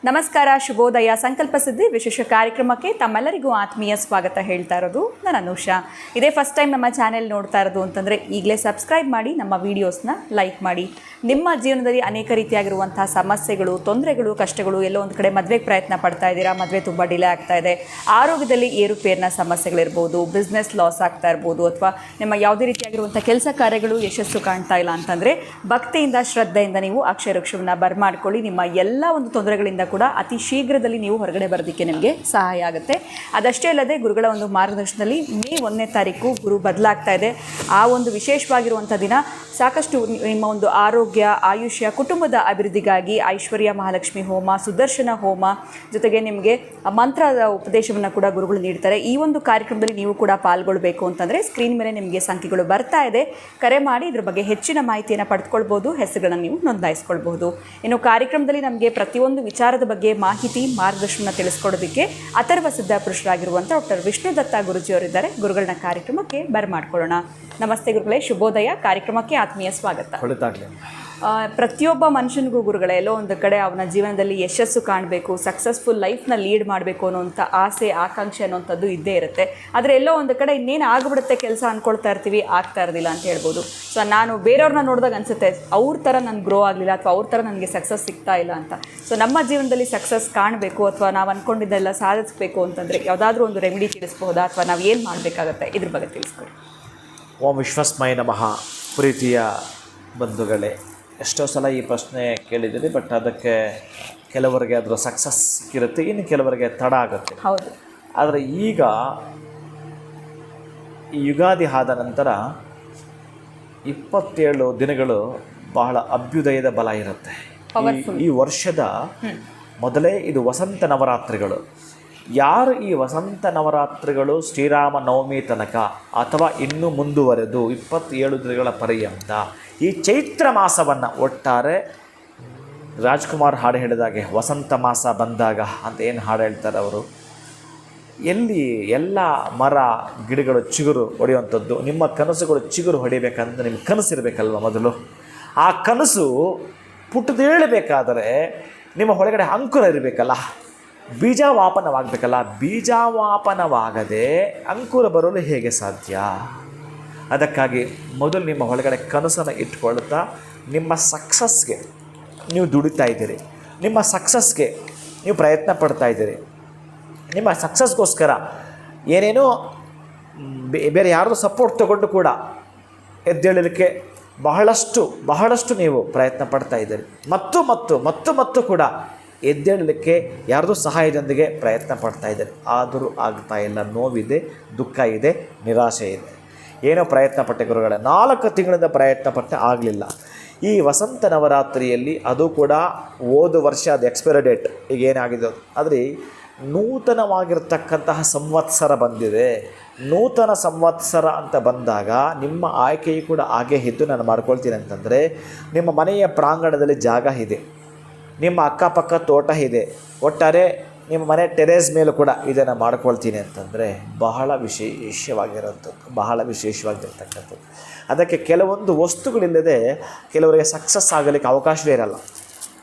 ನಮಸ್ಕಾರ, ಶುಭೋದಯ. ಸಂಕಲ್ಪ ಸಿದ್ಧಿ ವಿಶೇಷ ಕಾರ್ಯಕ್ರಮಕ್ಕೆ ತಮ್ಮೆಲ್ಲರಿಗೂ ಆತ್ಮೀಯ ಸ್ವಾಗತ ಹೇಳ್ತಾ ಇರೋದು ನಾನು ಅನುಷಾ. ಇದೇ ಫಸ್ಟ್ ಟೈಮ್ ನಮ್ಮ ಚಾನೆಲ್ ನೋಡ್ತಾ ಇರೋದು ಅಂತಂದರೆ ಈಗಲೇ ಸಬ್ಸ್ಕ್ರೈಬ್ ಮಾಡಿ, ನಮ್ಮ ವೀಡಿಯೋಸ್ನ ಲೈಕ್ ಮಾಡಿ. ನಿಮ್ಮ ಜೀವನದಲ್ಲಿ ಅನೇಕ ರೀತಿಯಾಗಿರುವಂಥ ಸಮಸ್ಯೆಗಳು, ತೊಂದರೆಗಳು, ಕಷ್ಟಗಳು, ಎಲ್ಲೋ ಒಂದು ಕಡೆ ಮದುವೆಗೆ ಪ್ರಯತ್ನ ಪಡ್ತಾ ಇದ್ದೀರಾ, ಮದುವೆ ತುಂಬ ಡಿಲೇ ಆಗ್ತಾ ಇದೆ, ಆರೋಗ್ಯದಲ್ಲಿ ಏರುಪೇರಿನ ಸಮಸ್ಯೆಗಳಿರ್ಬೋದು, ಬಿಸ್ನೆಸ್ ಲಾಸ್ ಆಗ್ತಾ ಇರ್ಬೋದು, ಅಥವಾ ನಿಮ್ಮ ಯಾವುದೇ ರೀತಿಯಾಗಿರುವಂಥ ಕೆಲಸ ಕಾರ್ಯಗಳು ಯಶಸ್ಸು ಕಾಣ್ತಾ ಇಲ್ಲ ಅಂತಂದರೆ ಭಕ್ತಿಯಿಂದ, ಶ್ರದ್ಧೆಯಿಂದ ನೀವು ಅಕ್ಷಯ ವೃಕ್ಷವನ್ನು ಬರ್ಮಾಡ್ಕೊಳ್ಳಿ. ನಿಮ್ಮ ಎಲ್ಲ ಒಂದು ತೊಂದರೆಗಳಿಂದ ಕೂಡ ಅತಿ ಶೀಘ್ರದಲ್ಲಿ ನೀವು ಹೊರಗಡೆ ಬರೋದಕ್ಕೆ ನಿಮಗೆ ಸಹಾಯ ಆಗುತ್ತೆ. ಅದಷ್ಟೇ ಅಲ್ಲದೆ ಗುರುಗಳ ಒಂದು ಮಾರ್ಗದರ್ಶನದಲ್ಲಿ ಮೇ 1ನೇ ತಾರೀಕು ಗುರು ಬದಲಾಗ್ತಾ ಇದೆ. ಆ ಒಂದು ವಿಶೇಷವಾಗಿರುವಂಥ ದಿನ ಸಾಕಷ್ಟು ನಿಮ್ಮ ಒಂದು ಆರೋಗ್ಯ, ಆಯುಷ್ಯ, ಕುಟುಂಬದ ಅಭಿವೃದ್ಧಿಗಾಗಿ ಐಶ್ವರ್ಯ ಮಹಾಲಕ್ಷ್ಮಿ ಹೋಮ, ಸುದರ್ಶನ ಹೋಮ, ಜೊತೆಗೆ ನಿಮಗೆ ಮಂತ್ರದ ಉಪದೇಶವನ್ನು ಕೂಡ ಗುರುಗಳು ನೀಡ್ತಾರೆ. ಈ ಒಂದು ಕಾರ್ಯಕ್ರಮದಲ್ಲಿ ನೀವು ಕೂಡ ಪಾಲ್ಗೊಳ್ಬೇಕು ಅಂತಂದರೆ ಸ್ಕ್ರೀನ್ ಮೇಲೆ ನಿಮಗೆ ಸಂಖ್ಯೆಗಳು ಬರ್ತಾ ಇದೆ, ಕರೆ ಮಾಡಿ ಇದ್ರ ಬಗ್ಗೆ ಹೆಚ್ಚಿನ ಮಾಹಿತಿಯನ್ನು ಪಡೆದುಕೊಳ್ಬೋದು, ಹೆಸರುಗಳನ್ನು ನೀವು ನೋಂದಾಯಿಸ್ಕೊಳ್ಬಹುದು. ಇನ್ನು ಕಾರ್ಯಕ್ರಮದಲ್ಲಿ ನಮಗೆ ಪ್ರತಿಯೊಂದು ವಿಚಾರದ ಬಗ್ಗೆ ಮಾಹಿತಿ, ಮಾರ್ಗದರ್ಶನ ತಿಳಿಸ್ಕೊಡೋದಕ್ಕೆ ಅಥರ್ವ ಸಿದ್ಧ ಪುರುಷರಾಗಿರುವಂಥ ಡಾಕ್ಟರ್ ವಿಷ್ಣುದತ್ತ ಗುರುಜಿಯವರಿದ್ದಾರೆ. ಗುರುಗಳನ್ನ ಕಾರ್ಯಕ್ರಮಕ್ಕೆ ಬರ್ಮಾಡ್ಕೊಳ್ಳೋಣ. ನಮಸ್ತೆ ಗುರುಗಳೇ, ಶುಭೋದಯ. ಕಾರ್ಯಕ್ರಮಕ್ಕೆ ಆತ್ಮೀಯ ಸ್ವಾಗತ. ಪ್ರತಿಯೊಬ್ಬ ಮನುಷ್ಯನಿಗೂ ಗುರುಗಳೇ ಎಲ್ಲೋ ಒಂದು ಕಡೆ ಅವನ ಜೀವನದಲ್ಲಿ ಯಶಸ್ಸು ಕಾಣಬೇಕು, ಸಕ್ಸಸ್ಫುಲ್ ಲೈಫ್ನ ಲೀಡ್ ಮಾಡಬೇಕು ಅನ್ನೋಂಥ ಆಸೆ, ಆಕಾಂಕ್ಷೆ ಅನ್ನೋಂಥದ್ದು ಇದ್ದೇ ಇರುತ್ತೆ. ಆದರೆ ಎಲ್ಲೋ ಒಂದು ಕಡೆ ಇನ್ನೇನು ಆಗಿಬಿಡುತ್ತೆ ಕೆಲಸ ಅಂದ್ಕೊಳ್ತಾ ಇರ್ತೀವಿ, ಆಗ್ತಾ ಇರೋದಿಲ್ಲ ಅಂತ ಹೇಳ್ಬೋದು. ಸೊ ನಾನು ಬೇರೆಯವ್ರನ್ನ ನೋಡಿದಾಗ ಅನಿಸುತ್ತೆ ಅವ್ರ ಥರ ನಾನು ಗ್ರೋ ಆಗಲಿಲ್ಲ, ಅಥವಾ ಅವ್ರ ಥರ ನನಗೆ ಸಕ್ಸಸ್ ಸಿಗ್ತಾ ಇಲ್ಲ ಅಂತ. ಸೊ ನಮ್ಮ ಜೀವನದಲ್ಲಿ ಸಕ್ಸಸ್ ಕಾಣಬೇಕು ಅಥವಾ ನಾವು ಅಂದ್ಕೊಂಡಿದ್ದೆಲ್ಲ ಸಾಧಿಸಬೇಕು ಅಂತಂದರೆ ಯಾವುದಾದ್ರೂ ಒಂದು ರೆಮಿಡಿ ತಿಳಿಸ್ಬೋದಾ, ಅಥವಾ ನಾವು ಏನು ಮಾಡಬೇಕಾಗತ್ತೆ, ಇದ್ರ ಬಗ್ಗೆ ತಿಳಿಸ್ಕೊಡಿ. ಓಂ ವಿಶ್ವಸ್ಮೈ ನಮಃ. ಪ್ರೀತಿಯ ಬಂಧುಗಳೇ, ಎಷ್ಟೋ ಸಲ ಈ ಪ್ರಶ್ನೆ ಕೇಳಿದ್ದೀರಿ, ಬಟ್ ಅದಕ್ಕೆ ಕೆಲವರಿಗೆ ಅದರ ಸಕ್ಸಸ್ ಸಿಕ್ಕಿರುತ್ತೆ, ಇನ್ನು ಕೆಲವರಿಗೆ ತಡ ಆಗುತ್ತೆ. ಹೌದು. ಆದರೆ ಈಗ ಈ ಯುಗಾದಿ ಆದ ನಂತರ 27 ದಿನಗಳು ಬಹಳ ಅಭ್ಯುದಯದ ಬಲ ಇರುತ್ತೆ. ಈ ವರ್ಷದ ಮೊದಲೇ ಇದು ವಸಂತ ನವರಾತ್ರಿಗಳು. ಯಾರು ಈ ವಸಂತ ನವರಾತ್ರಿಗಳು ಶ್ರೀರಾಮ ನವಮಿ ತನಕ ಅಥವಾ ಇನ್ನೂ ಮುಂದುವರೆದು 27 ದಿನಗಳ ಪರ್ಯಂತ ಈ ಚೈತ್ರ ಮಾಸವನ್ನು, ಒಟ್ಟಾರೆ ರಾಜ್ಕುಮಾರ್ ಹಾಡು ಹೇಳಿದಾಗೆ ವಸಂತ ಮಾಸ ಬಂದಾಗ ಅಂತ ಏನು ಹಾಡು ಹೇಳ್ತಾರೆ ಅವರು, ಎಲ್ಲಿ ಎಲ್ಲ ಮರ ಗಿಡಗಳು ಚಿಗುರು ಹೊಡೆಯುವಂಥದ್ದು, ನಿಮ್ಮ ಕನಸುಗಳು ಚಿಗುರು ಹೊಡಿಬೇಕಂತ ನಿಮ್ಗೆ ಕನಸಿರಬೇಕಲ್ವ. ಮೊದಲು ಆ ಕನಸು ಪುಟ್ಟದೇಳಬೇಕಾದರೆ ನಿಮ್ಮ ಒಳಗಡೆ ಅಂಕುರ ಇರಬೇಕಲ್ಲ, ಬೀಜಾವಾಪನವಾಗಬೇಕಲ್ಲ. ಬೀಜಾವಾಪನವಾಗದೆ ಅಂಕುರ ಬರಲು ಹೇಗೆ ಸಾಧ್ಯ? ಅದಕ್ಕಾಗಿ ಮೊದಲು ನಿಮ್ಮ ಒಳಗಡೆ ಕನಸನ್ನು ಇಟ್ಕೊಳ್ತಾ ನಿಮ್ಮ ಸಕ್ಸಸ್ಗೆ ನೀವು ದುಡಿತಾ ಇದ್ದೀರಿ, ನಿಮ್ಮ ಸಕ್ಸಸ್ಗೆ ನೀವು ಪ್ರಯತ್ನ ಪಡ್ತಾ ಇದ್ದೀರಿ. ನಿಮ್ಮ ಸಕ್ಸಸ್ಗೋಸ್ಕರ ಏನೇನೋ ಬೇರೆ ಯಾರ್ದು ಸಪೋರ್ಟ್ ತಗೊಂಡು ಕೂಡ ಎದ್ದೇಳಲಿಕ್ಕೆ ಬಹಳಷ್ಟು ನೀವು ಪ್ರಯತ್ನ ಪಡ್ತಾ ಇದ್ದೀರಿ. ಮತ್ತು ಕೂಡ ಎದ್ದೇಳಲಿಕ್ಕೆ ಯಾರ್ದು ಸಹಾಯದೊಂದಿಗೆ ಪ್ರಯತ್ನ ಪಡ್ತಾ ಇದ್ದಾರೆ. ಆದರೂ ಆಗ್ತಾ ಇಲ್ಲ. ನೋವಿದೆ, ದುಃಖ ಇದೆ, ನಿರಾಶೆ ಇದೆ. ಏನೋ ಪ್ರಯತ್ನ ಪಟ್ಟೆ ಗುರುಗಳೇ, 4 ತಿಂಗಳಿಂದ ಪ್ರಯತ್ನ ಪಟ್ಟೆ ಆಗಲಿಲ್ಲ. ಈ ವಸಂತ ನವರಾತ್ರಿಯಲ್ಲಿ ಅದು ಕೂಡ ಹೋದ ವರ್ಷ ಅದು ಎಕ್ಸ್ಪೈರಿ ಡೇಟ್ ಈಗ ಏನಾಗಿದೆ, ಆದರೆ ನೂತನವಾಗಿರ್ತಕ್ಕಂತಹ ಸಂವತ್ಸರ ಬಂದಿದೆ. ನೂತನ ಸಂವತ್ಸರ ಅಂತ ಬಂದಾಗ ನಿಮ್ಮ ಆಯ್ಕೆಯು ಕೂಡ ಹಾಗೆ ಇದ್ದು ನಾನು ಮಾಡ್ಕೊಳ್ತೀನಿ ಅಂತಂದರೆ, ನಿಮ್ಮ ಮನೆಯ ಪ್ರಾಂಗಣದಲ್ಲಿ ಜಾಗ ಇದೆ, ನಿಮ್ಮ ಅಕ್ಕಪಕ್ಕ ತೋಟ ಇದೆ, ಒಟ್ಟಾರೆ ನಿಮ್ಮ ಮನೆ ಟೆರೇಸ್ ಮೇಲೂ ಕೂಡ ಇದನ್ನು ಮಾಡ್ಕೊಳ್ತೀನಿ ಅಂತಂದರೆ ಬಹಳ ವಿಶೇಷವಾಗಿರ್ತಕ್ಕಂಥದ್ದು. ಅದಕ್ಕೆ ಕೆಲವೊಂದು ವಸ್ತುಗಳಿಲ್ಲದೆ ಕೆಲವರಿಗೆ ಸಕ್ಸಸ್ ಆಗಲಿಕ್ಕೆ ಅವಕಾಶವೇ ಇರಲ್ಲ.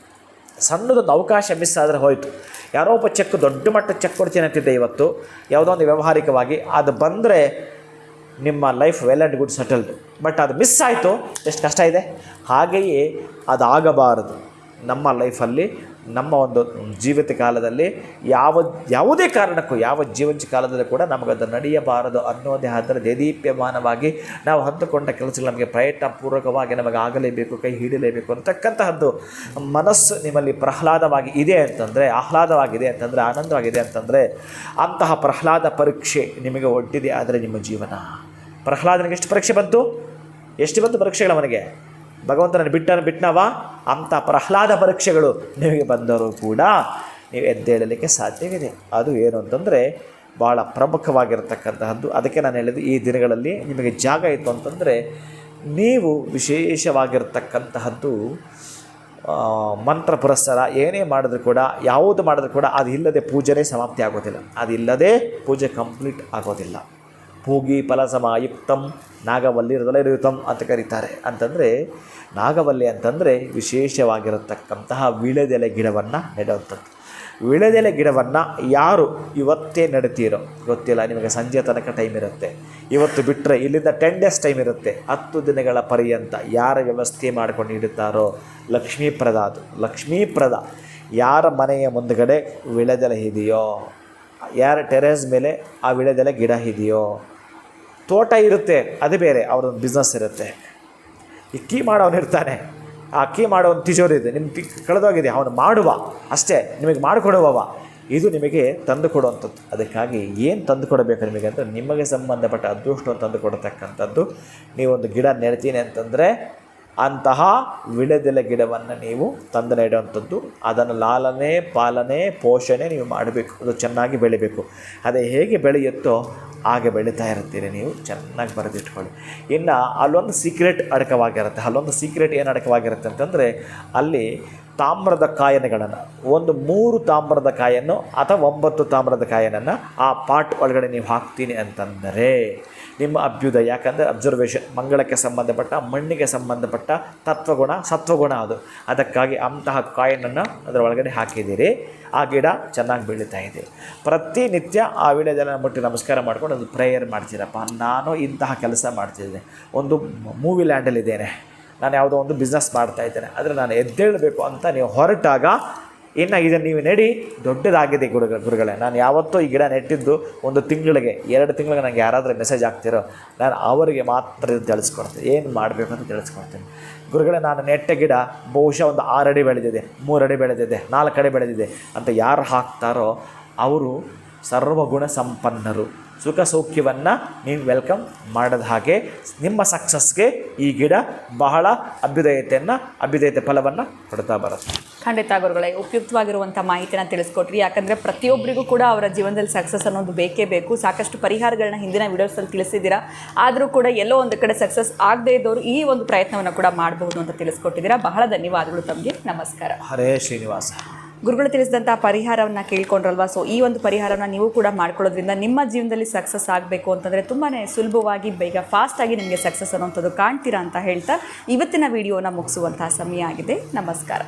ಸಣ್ಣದೊಂದು ಅವಕಾಶ ಮಿಸ್ ಆದರೆ ಹೋಯಿತು. ಯಾರೋ ಒಬ್ಬ ದೊಡ್ಡ ಮಟ್ಟದ ಚೆಕ್ ಕೊಡ್ತೀನಿ ಅಂತಿದ್ದೆ ಇವತ್ತು, ಯಾವುದೋ ಒಂದು ವ್ಯಾವಹಾರಿಕವಾಗಿ ಅದು ಬಂದರೆ ನಿಮ್ಮ life well and good settled. But ಅದು ಮಿಸ್ ಆಯಿತು, ಎಷ್ಟು ಕಷ್ಟ ಇದೆ. ಹಾಗೆಯೇ ಅದಾಗಬಾರದು. ನಮ್ಮ ಲೈಫಲ್ಲಿ, ನಮ್ಮ ಒಂದು ಜೀವಿತ ಕಾಲದಲ್ಲಿ ಯಾವುದೇ ಕಾರಣಕ್ಕೂ, ಯಾವ ಜೀವಂತ ಕಾಲದಲ್ಲಿ ಕೂಡ ನಮಗದು ನಡೆಯಬಾರದು ಅನ್ನೋದೇ ಆದರೆ ದೇದೀಪ್ಯಮಾನವಾಗಿ ನಾವು ಹಂತುಕೊಂಡ ಕೆಲಸಗಳು ನಮಗೆ ಪ್ರಯತ್ನಪೂರ್ವಕವಾಗಿ ನಮಗೆ ಆಗಲೇಬೇಕು, ಕೈ ಹಿಡಿಯಲೇಬೇಕು ಅಂತಕ್ಕಂತಹದ್ದು ಮನಸ್ಸು ನಿಮ್ಮಲ್ಲಿ ಆಹ್ಲಾದವಾಗಿದೆ ಅಂತಂದರೆ, ಆನಂದವಾಗಿದೆ ಅಂತಂದರೆ, ಅಂತಹ ಪ್ರಹ್ಲಾದ ಪರೀಕ್ಷೆ ನಿಮಗೆ ಒಡ್ಡಿದೆ. ಆದರೆ ನಿಮ್ಮ ಜೀವನ, ಪ್ರಹ್ಲಾದನಿಗೆ ಎಷ್ಟು ಪರೀಕ್ಷೆ ಬಂತು ಪರೀಕ್ಷೆಗಳು ಅವನಿಗೆ? ಭಗವಂತನ ಬಿಟ್ಟನವಾ ಅಂಥ ಪ್ರಹ್ಲಾದ ಪರೀಕ್ಷೆಗಳು ನಿಮಗೆ ಬಂದರೂ ಕೂಡ ನೀವು ಎದ್ದೇಳಲಿಕ್ಕೆ ಸಾಧ್ಯವಿದೆ. ಅದು ಏನು ಅಂತಂದರೆ ಭಾಳ ಪ್ರಮುಖವಾಗಿರತಕ್ಕಂತಹದ್ದು. ಅದಕ್ಕೆ ನಾನು ಹೇಳಿದ್ದು, ಈ ದಿನಗಳಲ್ಲಿ ನಿಮಗೆ ಜಾಗ ಇತ್ತು ಅಂತಂದರೆ ನೀವು ವಿಶೇಷವಾಗಿರ್ತಕ್ಕಂತಹದ್ದು ಮಂತ್ರ ಪುರಸ್ಕಾರ ಏನೇ ಮಾಡಿದ್ರು ಕೂಡ, ಯಾವುದು ಮಾಡಿದ್ರು ಕೂಡ ಅದು ಇಲ್ಲದೆ ಪೂಜೆನೇ ಸಮಾಪ್ತಿ ಆಗೋದಿಲ್ಲ, ಅದಿಲ್ಲದೆ ಪೂಜೆ ಕಂಪ್ಲೀಟ್ ಆಗೋದಿಲ್ಲ. ಭೋಗಿ ಫಲಸಮಾಯುಕ್ತಂ ನಾಗವಲ್ಲಿರದಲ್ಲಿರುತ್ತಂ ಅಂತ ಕರೀತಾರೆ. ಅಂತಂದರೆ ನಾಗವಲ್ಲಿ ಅಂತಂದರೆ ವಿಶೇಷವಾಗಿರತಕ್ಕಂತಹ ವೀಳ್ಯದೆಲೆ ಗಿಡವನ್ನು ನೆಡುವಂಥದ್ದು. ವಿಳೆದೆಲೆ ಗಿಡವನ್ನು ಯಾರು ಇವತ್ತೇ ನೆಡ್ತೀರೋ ಗೊತ್ತಿಲ್ಲ, ನಿಮಗೆ ಸಂಜೆ ತನಕ ಟೈಮ್ ಇರುತ್ತೆ. ಇವತ್ತು ಬಿಟ್ಟರೆ ಇಲ್ಲಿಂದ 10 ಡೇಸ್ ಟೈಮ್ ಇರುತ್ತೆ. 10 ದಿನಗಳ ಪರ್ಯಂತ ಯಾರ ವ್ಯವಸ್ಥೆ ಮಾಡ್ಕೊಂಡು ಇಡುತ್ತಾರೋ ಲಕ್ಷ್ಮೀಪ್ರದ, ಅದು ಲಕ್ಷ್ಮೀಪ್ರದ. ಯಾರ ಮನೆಯ ಮುಂದುಗಡೆ ವಿಳೆದೆಲೆ ಇದೆಯೋ, ಯಾರ ಟೆರೇಸ್ ಮೇಲೆ ಆ ವಿಳೆದೆಲೆ ಗಿಡ ಇದೆಯೋ, ತೋಟ ಇರುತ್ತೆ ಅದು ಬೇರೆ, ಅವ್ರದ್ದು ಬಿಸ್ನೆಸ್ ಇರುತ್ತೆ. ಈ ಕೀ ಮಾಡೋನು ಇರ್ತಾನೆ, ಆ ಕೀ ಮಾಡೋ ಒಂದು ತಿಜೋರಿ ಇದೆ, ನಿಮ್ಮ ಕಳೆದೋಗಿದೆ, ಅವನು ಮಾಡುವ ಅಷ್ಟೇ, ನಿಮಗೆ ಮಾಡಿಕೊಡುವವ, ಇದು ನಿಮಗೆ ತಂದು ಕೊಡುವಂಥದ್ದು. ಅದಕ್ಕಾಗಿ ಏನು ತಂದು ಕೊಡಬೇಕು ನಿಮಗೆ ಅಂದರೆ ನಿಮಗೆ ಸಂಬಂಧಪಟ್ಟ ಅದೃಷ್ಟವನ್ನು ತಂದು ಕೊಡತಕ್ಕಂಥದ್ದು. ನೀವೊಂದು ಗಿಡ ನೆಡ್ತೀನಿ ಅಂತಂದರೆ ಅಂತಹ ವಿಳೆದೆಲೆ ಗಿಡವನ್ನು ನೀವು ತಂದು ನೆಡುವಂಥದ್ದು. ಅದನ್ನು ಲಾಲನೆ ಪಾಲನೆ ಪೋಷಣೆ ನೀವು ಮಾಡಬೇಕು, ಅದು ಚೆನ್ನಾಗಿ ಬೆಳಿಬೇಕು. ಅದೇ ಹೇಗೆ ಬೆಳೆಯುತ್ತೋ ಹಾಗೆ ಬೆಳೀತಾ ಇರ್ತೀರಿ. ನೀವು ಚೆನ್ನಾಗಿ ಬರೆದಿಟ್ಕೊಳ್ಳಿ. ಇನ್ನು ಅಲ್ಲೊಂದು ಸೀಕ್ರೆಟ್ ಅಡಕವಾಗಿರುತ್ತೆ. ಅಲ್ಲೊಂದು ಸೀಕ್ರೆಟ್ ಏನು ಅಡಕವಾಗಿರುತ್ತೆ ಅಂತಂದರೆ, ಅಲ್ಲಿ ತಾಮ್ರದ ಕಾಯಿನೆಗಳನ್ನು, ಒಂದು 3 ತಾಮ್ರದ ಕಾಯನ್ನು ಅಥವಾ 9 ತಾಮ್ರದ ಕಾಯಿನನ್ನು ಆ ಪಾಟ್ ಒಳಗಡೆ ನೀವು ಹಾಕ್ತೀನಿ ಅಂತಂದರೆ ನಿಮ್ಮ ಅಭ್ಯುದಯ. ಯಾಕಂದರೆ ಅಬ್ಸರ್ವೇಷನ್, ಮಂಗಳಕ್ಕೆ ಸಂಬಂಧಪಟ್ಟ, ಮಣ್ಣಿಗೆ ಸಂಬಂಧಪಟ್ಟ ತತ್ವಗುಣ ಸತ್ವಗುಣ ಅದು. ಅದಕ್ಕಾಗಿ ಅಂತಹ ಕಾಯಿನನ್ನು ಅದರ ಒಳಗಡೆ ಹಾಕಿದ್ದೀರಿ, ಆ ಗಿಡ ಚೆನ್ನಾಗಿ ಬೆಳೀತಾ ಇದೆ. ಪ್ರತಿನಿತ್ಯ ಆ ವಿಳೆದೆಲೆ ಮುಟ್ಟಿ ನಮಸ್ಕಾರ ಮಾಡ್ಕೊಂಡು ಅದು ಪ್ರೇಯರ್ ಮಾಡ್ತೀರಪ್ಪ, ನಾನು ಇಂತಹ ಕೆಲಸ ಮಾಡ್ತಿದ್ದೇನೆ, ಒಂದು ಮೂವಿ ಲ್ಯಾಂಡಲ್ಲಿದ್ದೇನೆ, ನಾನು ಯಾವುದೋ ಒಂದು ಬಿಸ್ನೆಸ್ ಮಾಡ್ತಾಯಿದ್ದೇನೆ, ಆದರೆ ನಾನು ಎದ್ದೇಳಬೇಕು ಅಂತ ನೀವು ಹೊರಟಾಗ, ಇನ್ನು ಇದನ್ನು ನೀವು ನೆಡಿ ದೊಡ್ಡದಾಗಿದೆ ಗುರುಗಳೇ, ನಾನು ಯಾವತ್ತೂ ಈ ಗಿಡ ನೆಟ್ಟಿದ್ದು 1 ತಿಂಗಳಿಗೆ 2 ತಿಂಗಳಿಗೆ ನನಗೆ ಯಾರಾದರೂ ಮೆಸೇಜ್ ಆಗ್ತಿರೋ, ನಾನು ಅವರಿಗೆ ಮಾತ್ರ ಇದು ತಿಳಿಸ್ಕೊಡ್ತೀನಿ, ಏನು ಮಾಡಬೇಕು ಅಂತ ತಿಳಿಸ್ಕೊಡ್ತೀನಿ. ಗುರುಗಳೇ, ನಾನು ನೆಟ್ಟ ಗಿಡ ಬಹುಶಃ ಒಂದು 6 ಅಡಿ ಬೆಳೆದಿದೆ, 3 ಅಡಿ ಬೆಳೆದಿದೆ, 4 ಅಡಿ ಬೆಳೆದಿದೆ ಅಂತ ಯಾರು ಹಾಕ್ತಾರೋ ಅವರು ಸರ್ವಗುಣ ಸಂಪನ್ನರು. ಸುಖ ಸೌಖ್ಯವನ್ನು ನೀವು ವೆಲ್ಕಮ್ ಮಾಡಿದ ಹಾಗೆ ನಿಮ್ಮ ಸಕ್ಸಸ್ಗೆ ಈ ಗಿಡ ಬಹಳ ಅಭ್ಯುದಯತೆ ಫಲವನ್ನು ಕೊಡ್ತಾ ಬರುತ್ತೆ. ಖಂಡಿತ ಗುರುಗಳೇ, ಉಪಯುಕ್ತವಾಗಿರುವಂಥ ಮಾಹಿತಿನ ತಿಳಿಸ್ಕೊಟ್ರಿ. ಯಾಕಂದರೆ ಪ್ರತಿಯೊಬ್ಬರಿಗೂ ಕೂಡ ಅವರ ಜೀವನದಲ್ಲಿ ಸಕ್ಸಸ್ ಅನ್ನೋದು ಬೇಕೇ ಬೇಕು. ಸಾಕಷ್ಟು ಪರಿಹಾರಗಳನ್ನ ಹಿಂದಿನ ವಿಡಿಯೋಸಲ್ಲಿ ತಿಳಿಸಿದ್ದೀರಾ. ಆದರೂ ಕೂಡ ಎಲ್ಲೋ ಒಂದು ಕಡೆ ಸಕ್ಸಸ್ ಆಗದೇ ಇದ್ದವರು ಈ ಒಂದು ಪ್ರಯತ್ನವನ್ನು ಕೂಡ ಮಾಡಬಹುದು ಅಂತ ತಿಳಿಸ್ಕೊಟ್ಟಿದ್ದೀರಾ. ಬಹಳ ಧನ್ಯವಾದಗಳು ತಮಗೆ. ನಮಸ್ಕಾರ. ಹರೇ ಶ್ರೀನಿವಾಸ. ಗುರುಗಳು ತಿಳಿಸಿದಂಥ ಪರಿಹಾರವನ್ನು ಕೇಳ್ಕೊಂಡ್ರಲ್ವಾ. ಸೊ ಈ ಒಂದು ಪರಿಹಾರವನ್ನು ನೀವು ಕೂಡ ಮಾಡ್ಕೊಳ್ಳೋದ್ರಿಂದ ನಿಮ್ಮ ಜೀವನದಲ್ಲಿ ಸಕ್ಸಸ್ ಆಗಬೇಕು ಅಂತಂದರೆ ತುಂಬಾ ಸುಲಭವಾಗಿ ಬೇಗ ಫಾಸ್ಟಾಗಿ ನಿಮಗೆ ಸಕ್ಸಸ್ ಅನ್ನೋಂಥದ್ದು ಕಾಣ್ತೀರಾ ಅಂತ ಹೇಳ್ತಾ ಇವತ್ತಿನ ವಿಡಿಯೋನ ಮುಗಿಸುವಂತಹ ಸಮಯ ಆಗಿದೆ. ನಮಸ್ಕಾರ.